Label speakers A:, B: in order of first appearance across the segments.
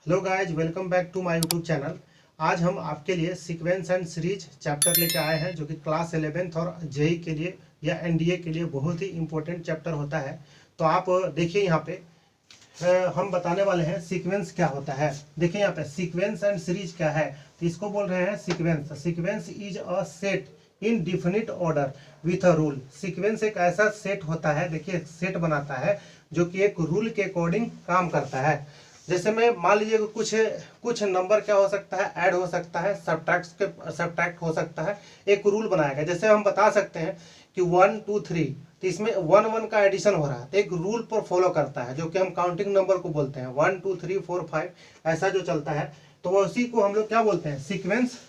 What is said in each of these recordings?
A: Hello guys, welcome back to my YouTube channel. आज हम आपके लिए सीक्वेंस एंड सीरीज चैप्टर लेके आए हैं, जो कि क्लास 11th और जेई के लिए या एनडीए के लिए बहुत ही इंपॉर्टेंट चैप्टर होता है। तो आप देखिए यहाँ पे हम बताने वाले हैं सीक्वेंस क्या होता है। देखिए यहाँ पे सीक्वेंस एंड सीरीज क्या है, तो इसको बोल रहे हैं sequence. Sequence is a set in definite order with a rule. Sequence एक ऐसा सेट होता है, देखिए सेट बनाता है जो कि एक रूल के अकॉर्डिंग काम करता है। जैसे में मान लीजिए कुछ कुछ नंबर क्या हो सकता है, ऐड हो सकता है, सब्ट्रैक्ट हो सकता है। एक रूल बनाया गया, जैसे हम बता सकते हैं कि 1 2 3, तो इसमें 1 1 का एडिशन हो रहा है, तो एक रूल पर फॉलो करता है जो कि हम काउंटिंग नंबर को बोलते हैं। 1 2 3 4 5 ऐसा जो चलता है, तो उसी को हम लोग क्या बोलते हैं, सीक्वेंस।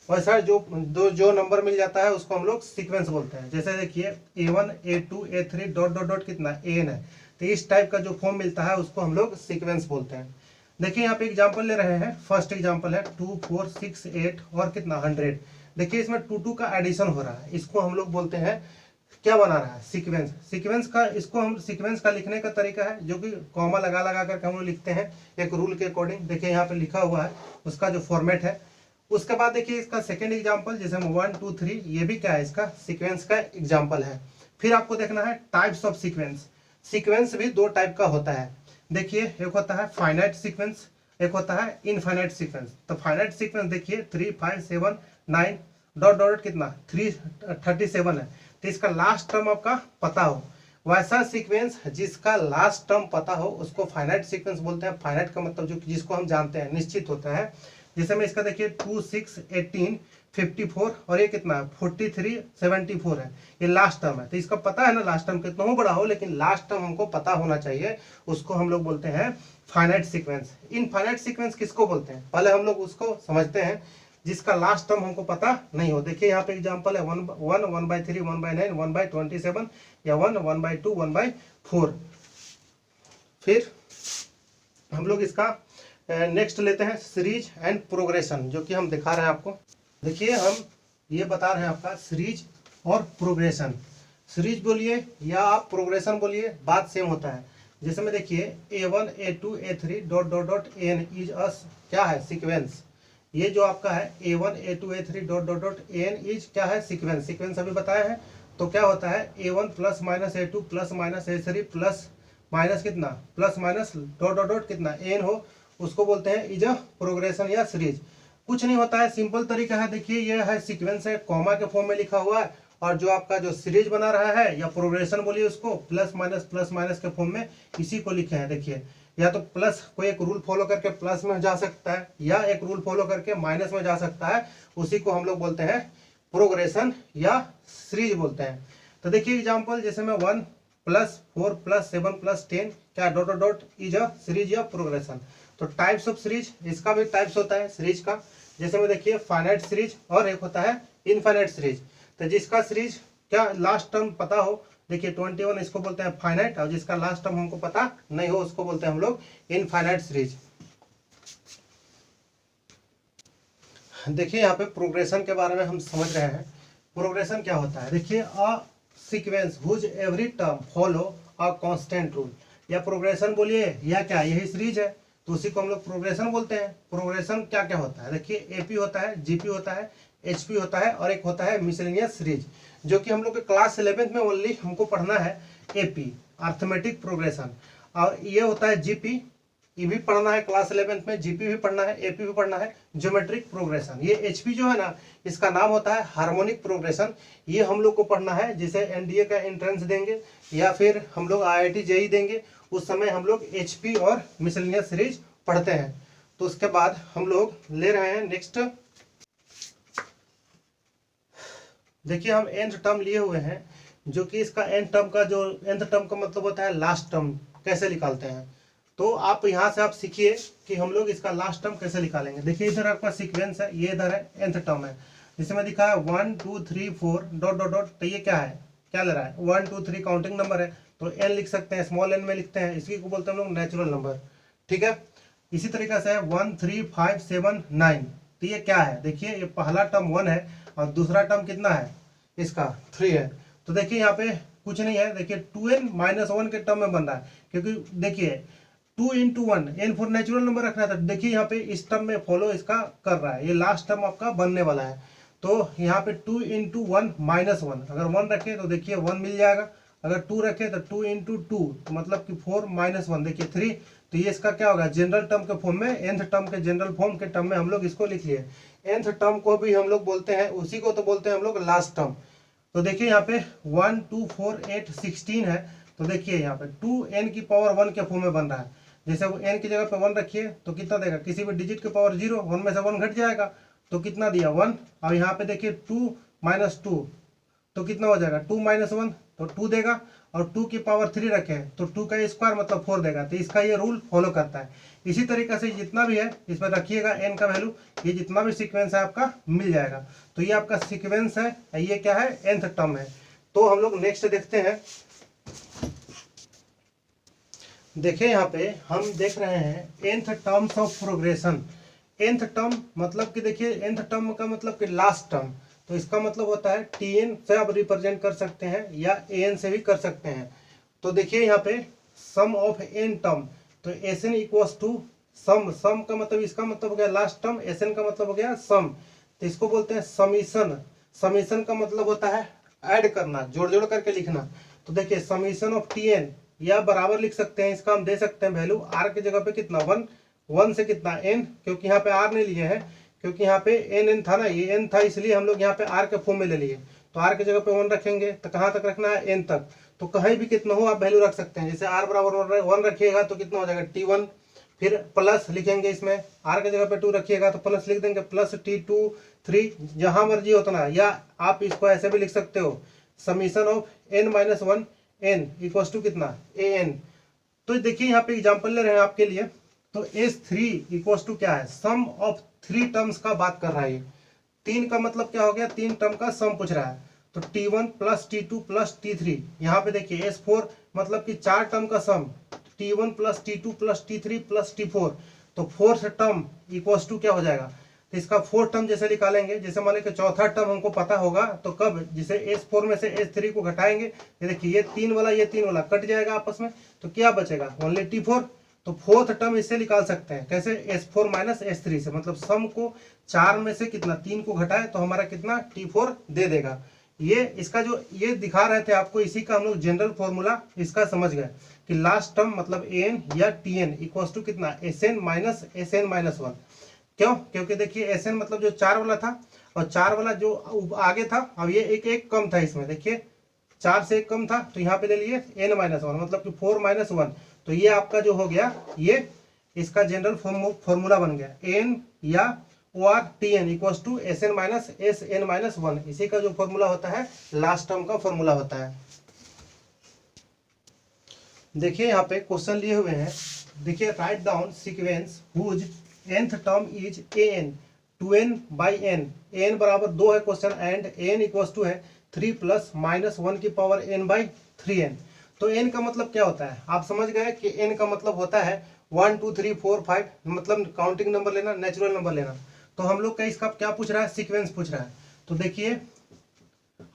A: वैसा जो नंबर मिल जाता है उसको हम लोग सीक्वेंस बोलते हैं। जैसे देखिए A1 A2 A3 dot dot dot कितना एन है, तो इस टाइप का जो फॉर्म मिलता है उसको हम लोग सीक्वेंस बोलते हैं। देखिए यहाँ पे एग्जांपल ले रहे हैं। फर्स्ट एग्जांपल है 2 4 6 8 और कितना 100। देखिए इसमें 2 2 का एडिशन हो रहा है, इसको हम लोग बोलते हैं क्या बना रहा है, सीक्वेंस। सीक्वेंस का इसको हम सीक्वेंस का लिखने का तरीका है जो कि कॉमा लगा लगा करके हम लोग लिखते हैं एक रूल के अकॉर्डिंग। देखिए यहाँ पे लिखा हुआ है उसका जो फॉर्मेट है। उसके बाद देखिए इसका सेकेंड एग्जाम्पल, जैसे 1 2 3, ये भी क्या है, इसका सीक्वेंस का एग्जाम्पल है। फिर आपको देखना है टाइप्स ऑफ सीक्वेंस। सीक्वेंस भी दो टाइप का होता है। देखिए एक होता है फाइनाइट सीक्वेंस, एक होता है इनफाइनाइट सीक्वेंस। तो फाइनाइट सीक्वेंस देखिए 3 5 7 9 डॉट डॉट कितना 337 है, तो इसका लास्ट टर्म आपका पता हो। वैसा सीक्वेंस जिसका लास्ट टर्म पता हो उसको फाइनाइट सीक्वेंस बोलते हैं। फाइनाइट का मतलब जो जिसको हम जानते हैं, निश्चित होता है। जैसे में इसका देखिए 2 6 18 54 और ये कितना 43 74 है, ये लास्ट टर्म है। तो इसका पता है ना लास्ट टर्म कितना हो बड़ा हो, लेकिन लास्ट टर्म हमको पता होना चाहिए, उसको हम लोग बोलते हैं फाइनाइट सीक्वेंस। इनफाइनाइट सीक्वेंस किसको बोलते हैं, पहले हम लोग उसको समझते हैं जिसका लास्ट टर्म हमको पता नहीं हो। देखिए यहाँ पे एग्जांपल है 1 1 1/3 1/9 1/27 या 1 1/2 1/4। फिर हम लोग इसका नेक्स्ट लेते हैं सीरीज एंड प्रोग्रेशन, जो कि हम दिखा रहे हैं आपको। देखिए हम ये बता रहे हैं आपका सीरीज और प्रोग्रेशन। सीरीज बोलिए या आप प्रोग्रेशन बोलिए, बात सेम होता है। जैसे में देखिए A1 A2 A3 dot dot dot n is as क्या है, सीक्वेंस। ये जो आपका है A1 A2 A3 dot dot dot n is क्या है, सीक्वेंस। सीक्वेंस अभी बताया है। तो क्या होता है A1 plus minus A2 plus minus A3 plus minus कितना plus minus dot dot dot कितना एन हो, उसको बोलते हैं इज अ प्रोग्रेशन या सीरीज। कुछ नहीं होता है, सिंपल तरीका है। देखिए ये है सीक्वेंस है, कॉमा के फॉर्म में लिखा हुआ है, और जो आपका जो सीरीज बना रहा है या प्रोग्रेशन बोलिए उसको, प्लस माइनस के फॉर्म में इसी को लिखे हैं। देखिए या तो प्लस कोई एक रूल फॉलो करके प्लस में जा सकता है, या एक रूल फॉलो करके माइनस में जा सकता है, उसी को हम लोग बोलते हैं प्रोग्रेशन या सीरीज बोलते हैं। तो देखिए एग्जाम्पल, जैसे में 1 प्लस 4 प्लस 7 प्लस 10 क्या dot dot dot is a series या प्रोग्रेशन। तो टाइप्स ऑफ सीरीज, इसका भी टाइप्स होता है सीरीज का। जैसे में देखिए फाइनाइट सीरीज और एक होता है इनफाइनाइट सीरीज। तो जिसका सीरीज क्या लास्ट टर्म पता हो, देखिए 21, इसको बोलते हैं फाइनाइट, और जिसका लास्ट टर्म हमको पता नहीं हो उसको बोलते हैं हम लोग इनफाइनाइट सीरीज। देखिए यहाँ पे प्रोग्रेशन के बारे में हम समझ रहे हैं। प्रोग्रेशन क्या होता है, देखिए a sequence whose every term follow a constant rule. या प्रोग्रेशन बोलिए या क्या, यही सीरीज है, तो उसी को हम लोग प्रोग्रेशन बोलते हैं। प्रोग्रेशन क्या क्या होता है, देखिए एपी होता है, जीपी होता है, एचपी होता है, और एक होता है मिसलेनियस सीरीज, जो कि हम लोग के क्लास 11th में ओनली हमको पढ़ना है एपी, अर्थमेटिक प्रोग्रेशन। और ये होता है जीपी, ये भी पढ़ना है क्लास 11th में, जीपी भी पढ़ना है, एपी भी पढ़ना है, ज्योमेट्रिक प्रोग्रेशन। ये एचपी जो है ना, इसका नाम होता है हार्मोनिक प्रोग्रेशन। ये हम लोग को पढ़ना है, जैसे एनडीए का एंट्रेंस देंगे या फिर हम लोग आईआईटी जेई देंगे, उस समय हम लोग एचपी और मिसलेनियस सीरीज पढ़ते हैं। तो उसके बाद हम लोग ले रहे हैं नेक्स्ट। देखिए हम एंड टर्म लिए हुए हैं, जो कि इसका एंड टर्म का जो एंड टर्म का मतलब होता है लास्ट टर्म कैसे निकालते हैं। तो आप यहाँ से आप सीखिए कि हम लोग इसका लास्ट टर्म कैसे निकालेंगे। देखिए इधर आपका सीक्वेंस है, ये इधर है एंथ टर्म है, जिसमें दिखा है 1 2 3 4 डॉट डॉट डॉट। तो ये क्या है, क्या ले रहा है 1 2 3 काउंटिंग नंबर है, तो एन लिख सकते हैं, स्मॉल एन में लिखते हैं, इसी को बोलते हैं हम लोग नेचुरल नंबर। ठीक है, इसी तरीके से 1 3 5 7 9। तो ये क्या है, देखिए ये पहला टर्म 1 है और दूसरा टर्म कितना है, इसका 3 है। तो देखिए यहाँ पे कुछ नहीं है, देखिए 2n - 1 के टर्म में बन रहा है, क्योंकि देखिए 2 into one, n for natural number रखना था। देखिए यहाँ पे इस टर्म में फॉलो इसका कर रहा है, ये लास्ट टर्म आपका बनने वाला है। तो यहाँ पे 2 इंटू वन माइनस वन, अगर 1 रखे तो देखिए 1 मिल जाएगा, अगर 2 रखे तो 2 इंटू टू तो मतलब कि 4 माइनस वन, देखिए 3। तो ये इसका क्या होगा, जनरल टर्म के फॉर्म में, nth टर्म के जनरल फॉर्म के टर्म में हम लोग इसको लिख लिए। nth टर्म को भी हम लोग बोलते हैं, उसी को तो बोलते हैं हम लोग लास्ट टर्म। तो देखिए यहाँ पे 1 2 4 8 16 है। तो देखिए यहाँ पे 2n की पावर 1 के फॉर्म में बन रहा है। जैसे वो n की जगह पे 1 रखिए तो कितना देगा, किसी भी डिजिट के पावर 0, 1 में से 1 घट जाएगा तो कितना दिया 1। और यहाँ पे देखिए 2 माइनस टू तो कितना हो जाएगा, 2 माइनस वन तो 2 देगा, और 2 की पावर 3 रखे तो 2 का स्क्वायर मतलब 4 देगा। तो इसका ये रूल फॉलो करता है। इसी तरीके से जितना भी है इसमें रखिएगा n का वैल्यू, ये जितना भी सीक्वेंस है आपका मिल जाएगा। तो ये आपका सीक्वेंस है, ये क्या है, nth टर्म है। तो हम लोग नेक्स्ट देखते हैं। देखिए यहाँ पे हम देख रहे हैं nth terms of progression. nth term मतलब कि देखिए nth टर्म का मतलब कि लास्ट टर्म, तो इसका मतलब होता है tn से आप रिप्रेजेंट कर सकते हैं या an से भी कर सकते हैं। तो देखिए यहाँ पे सम ऑफ n टर्म, तो sn इक्वल्स टू सम, सम का मतलब इसका मतलब हो गया लास्ट टर्म, sn का मतलब हो गया सम। तो इसको बोलते हैं समीशन। समीशन का मतलब होता है ऐड करना, जोड़ जोड़ करके लिखना। तो देखिए समीशन ऑफ tn, या बराबर लिख सकते हैं, इसका हम दे सकते हैं वैल्यू r के जगह पे कितना 1, 1 से कितना n, क्योंकि यहाँ पे r नहीं लिए हैं, क्योंकि यहाँ पे n था ना, ये n था, इसलिए हम लोग यहाँ पे r के फॉर्म में ले लिए। तो r की जगह पे 1 रखेंगे तो कहाँ तक रखना है, n तक। तो कहीं भी कितना हो आप वैल्यू रख सकते हैं। जैसे r बराबर 1 रखिएगा तो कितना हो जाएगा t1, फिर प्लस लिखेंगे इसमें, r की जगह पे 2 रखिएगा तो प्लस लिख देंगे, प्लस t2 3, जहां मर्जी होता ना। या आप इसको ऐसे भी लिख सकते हो, summation of n minus one n equal to कितना an। तो देखिए यहाँ पे एग्जाम्पल ले रहे हैं आपके लिए। तो S3 इक्वल टू क्या है, सम ऑफ 3 टर्म्स का बात कर रहा है। ये 3 का मतलब क्या हो गया, 3 टर्म का सम पूछ रहा है। तो t1 plus t2 plus t3, यहाँ पे देखिए S4 मतलब कि 4 टर्म का सम, t1 plus t2 plus t3 plus t4। तो फोर्थ टर्म इक्वल टू क्या हो जाएगा, तो इसका फोर्थ टर्म जैसे निकालेंगे, जैसे मान लीजिए चौथा टर्म हमको पता होगा तो कब, जिसे S4 में से S3 को घटाएंगे, ये देखिए ये 3 वाला ये 3 वाला कट जाएगा आपस में, तो क्या बचेगा ओनली t4। तो फोर्थ टर्म इससे निकाल सकते हैं कैसे, S4 माइनस S3 से, मतलब सम को 4 में से कितना 3 को घटाए तो हमारा कितना t4 दे देगा। ये इसका जो ये दिखा रहे थे आपको, इसी का हम लोग जनरल फॉर्मूला इसका समझ गए कि लास्ट टर्म मतलब an या tn इक्वल टू कितना sn माइनस वन। क्यों, क्योंकि देखिए sn मतलब जो 4 वाला था और 4 वाला जो आगे था, अब ये एक कम था इसमें, देखिए 4 से 1 कम था, तो यहाँ पे ले लिए n माइनस वन मतलब कि 4 माइनस वन। तो ये आपका जो हो गया, ये इसका जनरल फॉर्मूला बन गया, n या or tn equal to sn minus sn minus one. इसी का जो फॉर्मूला होता है लास्ट टर्म का फॉर्मूला होता है। देखिए यहाँ पे क्वेश्चन लिए हुए हैं, देखिए write down sequence whose nth term is an 2n by n, an बराबर 2 है question, and n equal to है 3 प्लस माइनस 1 की पावर n बाई 3n। तो n का मतलब क्या होता है, आप समझ गए कि n का मतलब होता है 1 2 3 4 5, मतलब काउंटिंग नंबर लेना, नेचुरल नंबर लेना। तो हम लोग का इसका क्या पूछ रहा है, सीक्वेंस पूछ रहा है। तो देखिए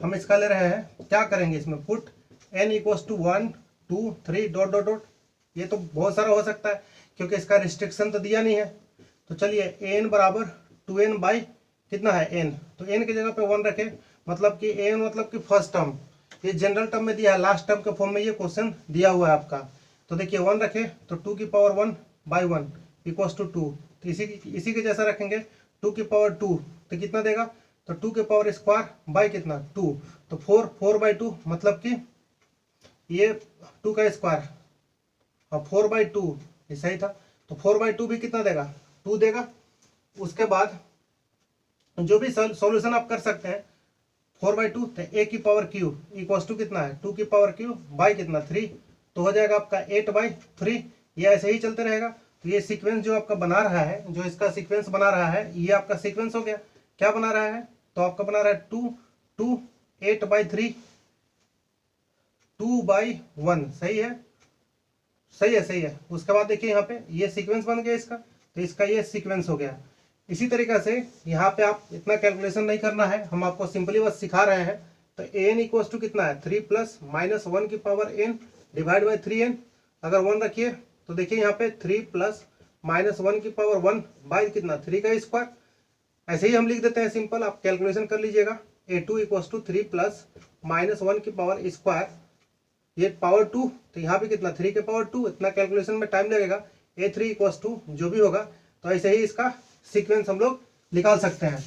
A: हम इसका ले रहे हैं, क्या करेंगे इसमें, put n equal to 1 2 3 dot dot dot. ये तो बहुत सारा हो सकता है क्योंकि इसका रिस्ट्रिक्शन तो दिया नहीं है। तो चलिए n बराबर 2n बाई कितना है n, तो n की जगह पे 1 रखे, मतलब कि n मतलब कि फर्स्ट टर्म, ये जनरल टर्म में दिया है, लास्ट टर्म के फॉर्म में ये क्वेश्चन दिया हुआ है आपका। तो देखिए 1 रखे तो 2 की पावर 1 बाई 1 इक्वल टू 2, तो इसी के जैसा रखेंगे 2 की पावर 2 तो कितना देगा, तो 2 की पावर स्क्वायर बाई कितना 2, तो 4 बाई 2 मतलब कि ये 2 का स्क्वायर और 4 बाई 2 ये सही था। तो 4 बाई 2 भी कितना देगा, 2 देगा। उसके बाद जो भी सॉल्यूशन आप कर सकते हैं, 4 बाई 2 तो a की पावर q इक्वल टू कितना है 2 की पावर q बाई कितना 3, तो हो जाएगा आपका 8 बाई 3। ये ऐसे ही चलते रहेगा। तो ये सीक्वेंस जो आपका बना रहा है, जो इसका सीक्वेंस बना रहा है, ये आपका सीक्वेंस हो गया। क्या बना रहा है, तो आपका बना रहा है 2 2 8 बाई 3 2 बाई 1, सही है, सही है, सही है। उसके बाद देखिए यहाँ पे ये सीक्वेंस बन गया इसका, तो इसका ये सीक्वेंस हो गया। इसी तरीके से यहाँ पे आप इतना कैलकुलेशन नहीं करना है, हम आपको सिंपली बस सिखा रहे हैं। तो an इक्वल टू कितना है 3 प्लस माइनस 1 की power n divide by 3n, अगर 1 रखिए तो देखिए यहाँ पे 3 प्लस माइनस 1 की पावर 1 बाई कितना 3 का स्क्वायर। ऐसे ही हम लिख देते हैं सिंपल, आप कैलकुलेशन कर लीजिएगा। a2 equals to 3 plus minus 1 की पावर स्क्वायर, ये पावर 2, तो यहाँ पे कितना 3 के पावर 2, इतना कैलकुलेशन में टाइम लगेगा। a3 इक्वल्स टू जो भी होगा, तो ऐसे ही इसका सीक्वेंस हम लोग निकाल सकते हैं।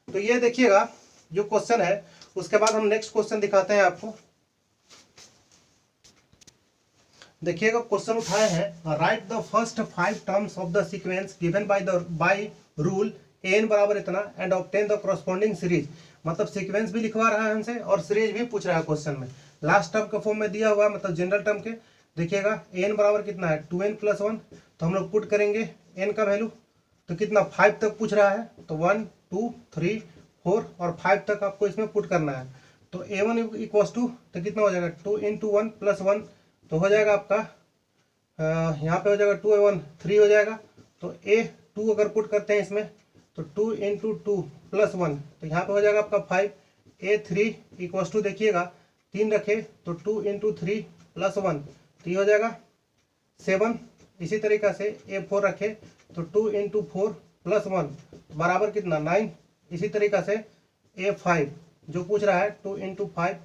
A: तो ये देखिएगा जो क्वेश्चन है, उसके बाद हम नेक्स्ट क्वेश्चन दिखाते हैं आपको। देखिएगा क्वेश्चन उठाए हैं, right the first 5 terms of the sequence given by rule n बराबर इतना and obtain the corresponding series. मतलब सीक्वेंस भी लिखवा रहा है हमसे और सीरीज भी पूछ रहा है क्वेश्चन में। लास्ट टर्म के फॉर्म में दिया हुआ है, मतलब जनरल टर्म के। देखिएगा n बराबर कितना है 2n प्लस 1, तो हम लोग पुट करेंगे n का वैल्यू, तो कितना 5 तक पूछ रहा है, तो 1 2 3 4 और 5 तक आपको इसमें पुट करना है। तो a1 इक्वल्स टू, तो कितना हो जाएगा 2 इंटू 1 प्लस 1, तो हो जाएगा आपका यहाँ पे हो जाएगा 2a1 3 हो जाएगा। तो a2 अगर पुट करते हैं इसमें, तो 2 इंटू 2 प्लस 1, तो यहाँ पे हो जाएगा आपका 5। a3 इक्वल्स टू देखिएगा 3 रखे तो 2 इंटू 3 प्लस 1, तो ये हो जाएगा 7। इसी तरीक़ा से a4 रखे तो 2 इंटू 4 प्लस 1 बराबर कितना 9। इसी तरीक़ा से a5 जो पूछ रहा है 2 इंटू 5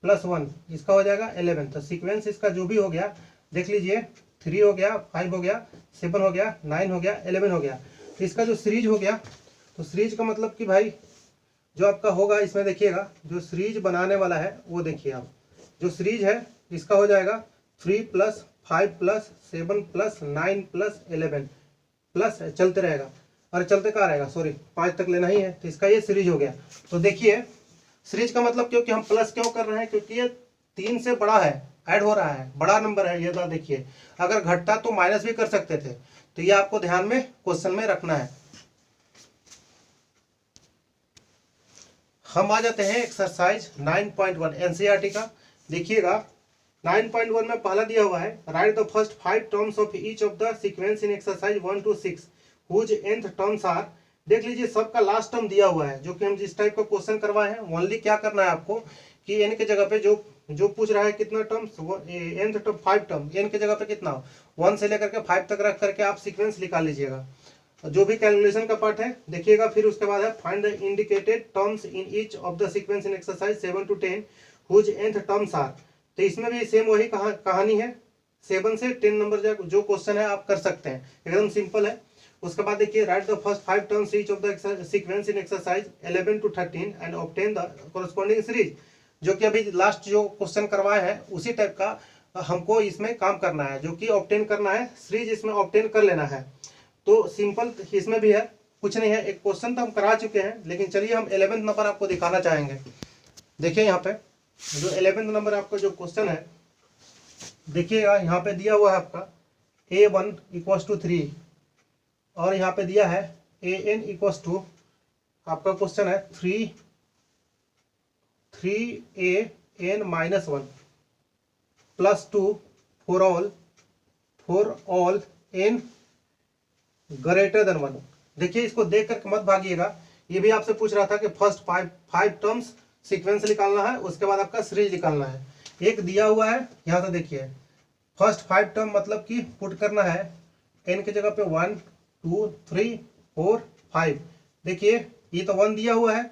A: प्लस 1, इसका हो जाएगा 11। तो सीक्वेंस इसका जो भी हो गया देख लीजिए, 3 हो गया, 5 हो गया, 7 हो गया, 9 हो गया, 11 हो गया। तो इसका जो सीरीज हो गया, तो सीरीज का मतलब कि भाई जो आपका होगा इसमें देखिएगा, जो सीरीज बनाने वाला है वो देखिए आप, जो सीरीज है इसका हो जाएगा 3 plus 5 plus 7 plus 9 plus 11 plus चलते रहेगा, और चलते कहाँ रहेगा, सॉरी 5 तक लेना ही है, तो इसका ये सीरीज हो गया। तो देखिए सीरीज का मतलब क्योंकि हम प्लस क्यों कर रहे हैं, क्योंकि ये 3 से बड़ा है, ऐड हो रहा है, बड़ा नंबर है ये। तो देखिए अगर घटता तो माइनस भी कर सकते थे, तो ये आपको ध्यान में क्वेश्चन में रखना है। हम आ जाते हैं एक्सरसाइज 9.1 एनसीईआरटी का। देखिएगा 9.1 में पहला दिया हुआ है, write the first 5 terms of each of the sequence in exercise 1 to 6 whose nth terms are. देख लीजिए सबका लास्ट टर्म दिया हुआ है, जो कि हम जिस टाइप का क्वेश्चन करवाए हैं। ओनली क्या करना है आपको कि n के जगह पे जो पूछ रहा है कितना terms, nth term 5 term, n के जगह पे कितना 1 से लेकर के 5 तक रख करके आप सीक्वेंस निकाल लीजिएगा। जो भी कैलकुलेशन का पार्ट है देखिएगा। फिर उसके बाद है find the indicated terms in each of the sequence in exercise 7 to 10 whose nth terms are. तो इसमें भी सेम वही कहानी है, 7 से 10 नंबर जो क्वेश्चन है आप कर सकते हैं, एकदम सिंपल है। उसके बाद देखिए right the first 5 terms each of the sequence in exercise 11 to 13 and obtain the corresponding series. जो कि अभी लास्ट जो क्वेश्चन करवाए हैं उसी टाइप का हमको इसमें काम करना है, जो कि ऑब्टेन करना है, सीरीज इसमें ऑब्टेन कर लेना है। तो सिंपल इसमें भी है, कुछ नहीं है, एक क्वेश्चन तो हम करा चुके हैं, लेकिन चलिए हम 11वें नंबर आपको दिखाना चाहेंगे। देखिए यहाँ पे जो 11वें नंबर आपका जो क्वेश्चन है, देखिएगा यहाँ पे दिया हुआ है आपका a1 इक्वल्स टू 3 और यहाँ पे दिया है an इक्वल्स टू, आपका क्वेश्चन है 3a n -1 plus 2 for all n greater than 1। देखिए इसको देख करके मत भागिएगा, ये भी आपसे पूछ रहा था कि फर्स्ट 5 टर्म्स सीक्वेंस निकालना है, उसके बाद आपका सीरीज निकालना है। एक दिया हुआ है यहाँ से, देखिए फर्स्ट 5 टर्म मतलब कि पुट करना है n के जगह पे 1 2 3 4 5। देखिए ये तो 1 दिया हुआ है,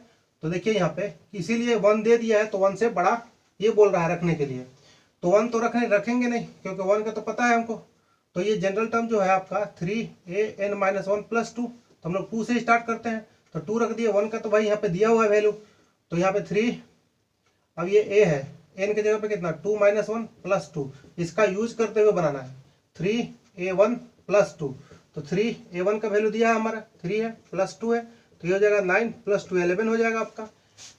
A: तो देखिए यहाँ पे इसीलिए 1 दे दिया है, तो 1 से बड़ा ये बोल रहा है रखने के लिए, तो 1 तो रखेंगे नहीं, क्योंकि 1 का तो पता है हमको। तो ये जनरल टर्म जो है आपका 3a n -1 प्लस 2, तो हम लोग 2 से स्टार्ट करते हैं, तो 2 रख दिए, 1 का तो भाई यहाँ पे दिया हुआ है वैल्यू, तो यहाँ पे 3, अब ये a है, n के जगह पे कितना 2 - 1 प्लस 2, इसका यूज करते हुए बनाना है 3a1 प्लस 2। तो 3a1 का वैल्यू दिया है हमारा 3 है, प्लस 2 है, तो ये हो जाएगा 9 प्लस 2 11 हो जाएगा आपका।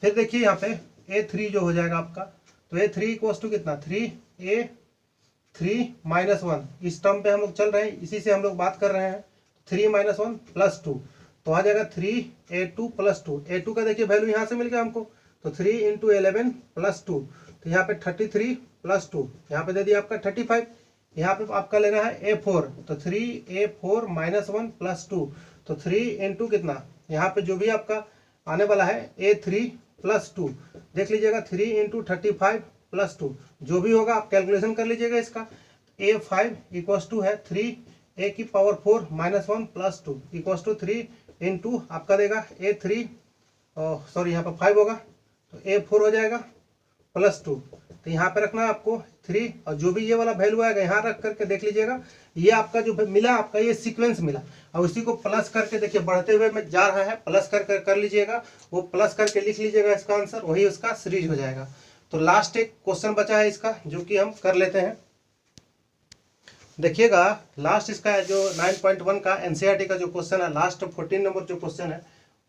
A: फिर देखिए यहाँ पे a3 जो हो जाएगा आपका, तो a3 इक्वल्स टू कितना 3 -1, इस टर्म पे हम लोग चल रहे हैं, इसी से हम लोग बात कर रहे हैं। 3 - 1 प्लस 2, तो आ जाएगा 3a2 प्लस 2। a2 का देखिए वैल्यू यहाँ से मिल गया हमको, तो 3 इंटू 11 प्लस 2, तो यहाँ पे 33 प्लस 2, यहाँ पे दे दिया आपका 35। यहाँ पे आपका लेना है a4, तो 3a4 -1 प्लस 2, तो 3 इंटू कितना, यहाँ पे जो भी आपका आने वाला है a3 प्लस 2, देख लीजिएगा 3 इंटू 35 प्लस 2, जो भी होगा आप कैलकुलेशन कर लीजिएगा इसका। A5 इक्वल्स टू है 3 की पावर 4 -1 + 2 इक्वल्स टू 3 इंटू आपका देगा A3, सॉरी यहाँ पर 5 होगा तो A4 हो जाएगा +2। तो यहाँ पे रखना है आपको 3 और जो भी ये वाला वैल्यू आएगा यहाँ रख करके देख लीजिएगा। ये आपका जो मिला आपका ये सीक्वेंस मिला और उसी को प्लस करके देखिए बढ़ते हुए में जा रहा है, प्लस कर लीजिएगा, वो प्लस करके लिख लीजिएगा इसका आंसर, वही उसका सीरीज हो जाएगा। तो लास्ट एक क्वेश्चन बचा है इसका जो कि हम कर लेते हैं। देखिएगा लास्ट इसका जो 9.1 का एनसीईआरटी का जो क्वेश्चन है, लास्ट 14 नंबर जो क्वेश्चन है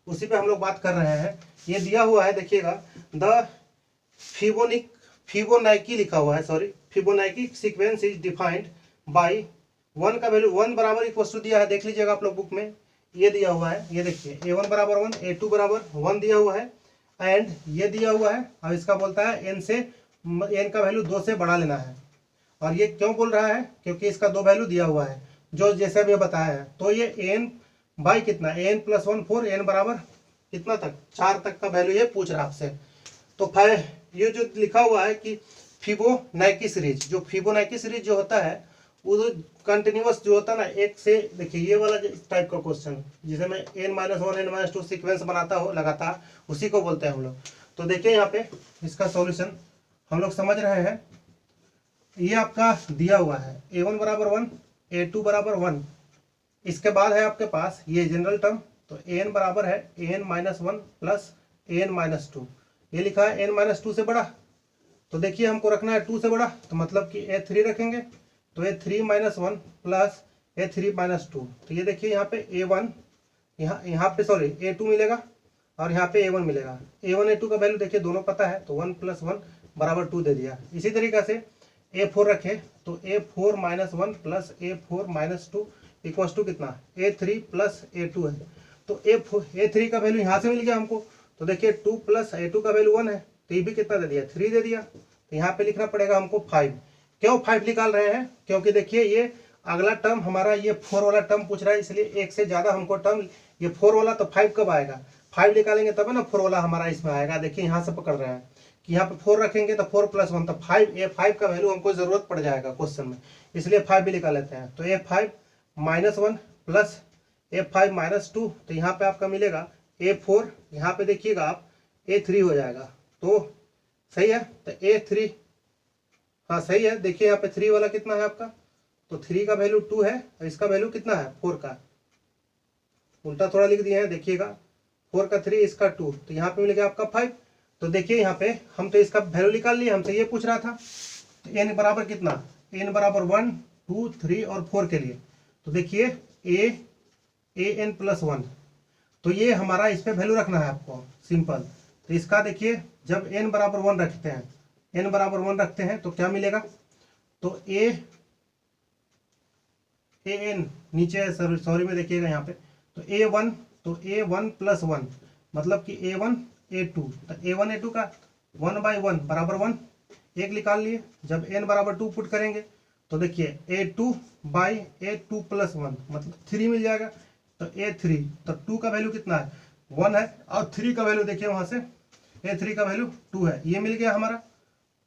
A: उसी पे हम लोग बात कर रहे हैं। ये दिया हुआ है देखिएगा, द फिबोनाची लिखा हुआ है, sorry Fibonacci sequence is defined by 1 का वैल्यू 1 बराबर इक्वल टू दिया है, देख लीजिएगा आप लोग बुक में ये दिया हुआ है, ये देखिए A1 बराबर 1, A2 बराबर 1 दिया हुआ है एंड ये दिया हुआ है। अब इसका बोलता है n का वैल्यू 2 से बढ़ा लेना है। और ये क्यों बोल रहा है, क्योंकि इसका 2 वैल्यू दिया हुआ है जो जैसे भी बताया है। तो ये n बाई कितना, n + 1 4, n बराबर कितना तक 4 तक का वैल्यू ये पूछ रहा है आपसे। तो फिर ये जो लिखा हुआ है कि फिबोनाची सीरीज, जो फिबोनाची सीरीज जो होता है वो जो कंटिन्यूअस जो होता है ना, एक से देखिए ये वाला टाइप का क्वेश्चन जिसे मैं n-1 n-2 सीक्वेंस बनाता हो लगातार, उसी को बोलते हैं हम लोग। तो देखिए यहाँ पे इसका सॉल्यूशन हम लोग समझ रहे हैं। ये आपका दिया हुआ है A1 बराबर 1, A2 बराबर 1, इसके बाद है आपके पास ये जनरल टर्म, तो an बराबर है an-1 प्लस an-2, ये लिखा है n-2 से बड़ा। तो देखिए हमको रखना है 2 से बड़ा, तो मतलब कि A3 रखेंगे, तो A3 - 1 प्लस A3 - 2। तो ये देखिए यहाँ पे A1 यहाँ पे सॉरी A2 मिलेगा और यहाँ पे A1 मिलेगा। A1 A2 का वैल्यू देखिए दोनों पता है, तो 1 + 1 बराबर 2 दे दिया। इसी तरीके से A4 रखे तो A4 - 1 plus A4 - 2 equals to कितना, A3 प्लस A2 है। तो A3 का वैल्यू यहाँ से मिल गया हमको, तो देखिए 2 प्लस A2 का वैल्यू 1 है, तो ये भी कितना दे दिया, 3 दे दिया। तो यहाँ पे लिखना पड़ेगा हमको 5। क्यों 5 निकाल रहे हैं, क्योंकि देखिए ये अगला टर्म हमारा ये 4 वाला टर्म पूछ रहा है, इसलिए एक से ज़्यादा हमको टर्म, ये 4 वाला तो 5 कब आएगा, 5 निकालेंगे तब है ना 4 वाला हमारा इसमें आएगा। देखिए यहाँ से पकड़ रहे हैं कि यहाँ पे 4 रखेंगे तो 4 + 1 तो 5, A5 का वैल्यू हमको ज़रूरत पड़ जाएगा क्वेश्चन में, इसलिए 5 भी निकाल लेते हैं। तो A5 - 1 प्लस A5 - 2, तो यहाँ पे आपका मिलेगा A4, यहाँ पे देखिएगा आप A3 हो जाएगा। तो सही है, तो A3 हाँ सही है। देखिए यहाँ पे 3 वाला कितना है आपका, तो 3 का वैल्यू 2 है और इसका वैल्यू कितना है 4 का, उल्टा थोड़ा लिख दिए हैं देखिएगा, 4 का 3 इसका 2, तो यहाँ पे मिल गया आपका 5। तो देखिए यहाँ पे हम तो इसका वैल्यू निकाल लिए, हमसे ये पूछ रहा था। तो n बराबर कितना, n बराबर 1 2 3 और 4 के लिए, तो देखिए an + 1, तो ये हमारा इस पे वैल्यू रखना है आपको सिंपल। तो इसका देखिए जब n बराबर 1 रखते हैं, n बराबर 1 रखते हैं तो क्या मिलेगा, तो an नीचे सॉरी में देखिएगा यहाँ पे, तो A1 + 1 मतलब कि A1 A2, तो A1 A2 का 1/1 बराबर 1, एक निकाल लिए। जब n बराबर 2 पुट करेंगे तो देखिए A2/A2 + 1 मतलब 3 मिल जाएगा। तो A3, तो 2 का वैल्यू कितना है 1 है और 3 का वैल्यू देखिए वहाँ से A3 का वैल्यू 2 है, ये मिल गया हमारा,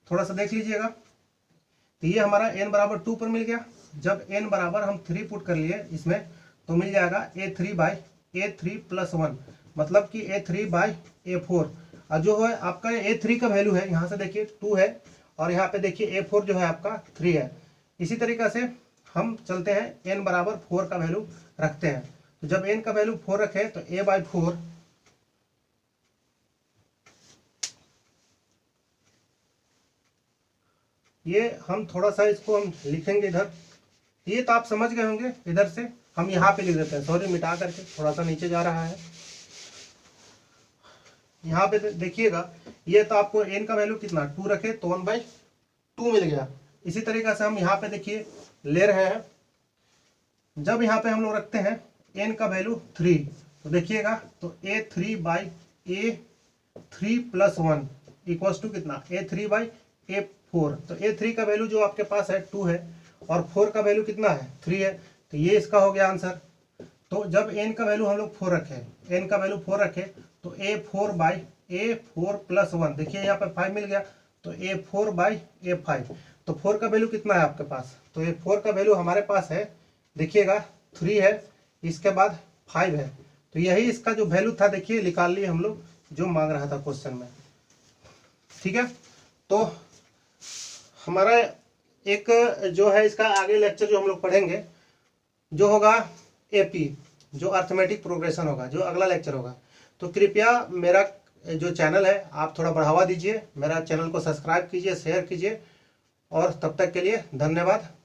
A: थोड़ा सा देख लीजिएगा। तो ये हमारा n बराबर 2 पर मिल गया। जब n बराबर हम 3 पुट कर लिए इसमें तो मिल जाएगा A3 + 1 मतलब कि A3/A4, और जो है आपका A3 का वैल्यू है यहाँ से देखिए 2 है और यहाँ पे देखिए A4 जो है आपका 3 है। इसी तरीके से हम चलते हैं n बराबर 4 का वैल्यू रखते हैं। तो जब n का वैल्यू 4 रखे तो A/4 ये हम थोड़ा सा इसको हम लिखेंगे इधर, ये तो आप समझ गए होंगे, इधर से हम यहाँ पे लिख देते हैं, सॉरी मिटा करके थोड़ा सा नीचे जा रहा है। यहाँ पे देखिएगा ये तो आपको n का वैल्यू कितना 2 रखे तो 1/2 मिल गया। इसी तरीके से हम यहाँ पे देखिए ले रहे हैं, जब यहाँ पे हम लोग रखते हैं n का वैल्यू 3 तो देखिएगा तो A3/A3 + 1 इक्वल्स टू कितना A3/A4। तो A3 का वैल्यू जो आपके पास है 2 है और 4 का वैल्यू कितना है 3 है, तो ये इसका हो गया आंसर। तो जब n का वैल्यू हम लोग 4 रखें, n का वैल्यू 4 रखें तो A4/A4 + 1 देखिए यहाँ पर 5 मिल गया, तो A4/A5 तो 4 का वैल्यू कितना है आपके पास? तो ये 4 का वैल्यू हमारे पास है, देखिएगा 3 है, इसके बाद 5 है। तो यही इसका जो वैल्यू था देखिए निकाल लिए हम लोग, जो मांग रहा था क्वेश्चन में। ठीक है, तो हमारा एक जो है इसका आगे लेक्चर जो हम लोग पढ़ेंगे जो होगा एपी, जो अर्थमेटिक प्रोग्रेशन होगा, जो अगला लेक्चर होगा। तो कृपया मेरा जो चैनल है आप थोड़ा बढ़ावा दीजिए, मेरा चैनल को सब्सक्राइब कीजिए, शेयर कीजिए, और तब तक के लिए धन्यवाद।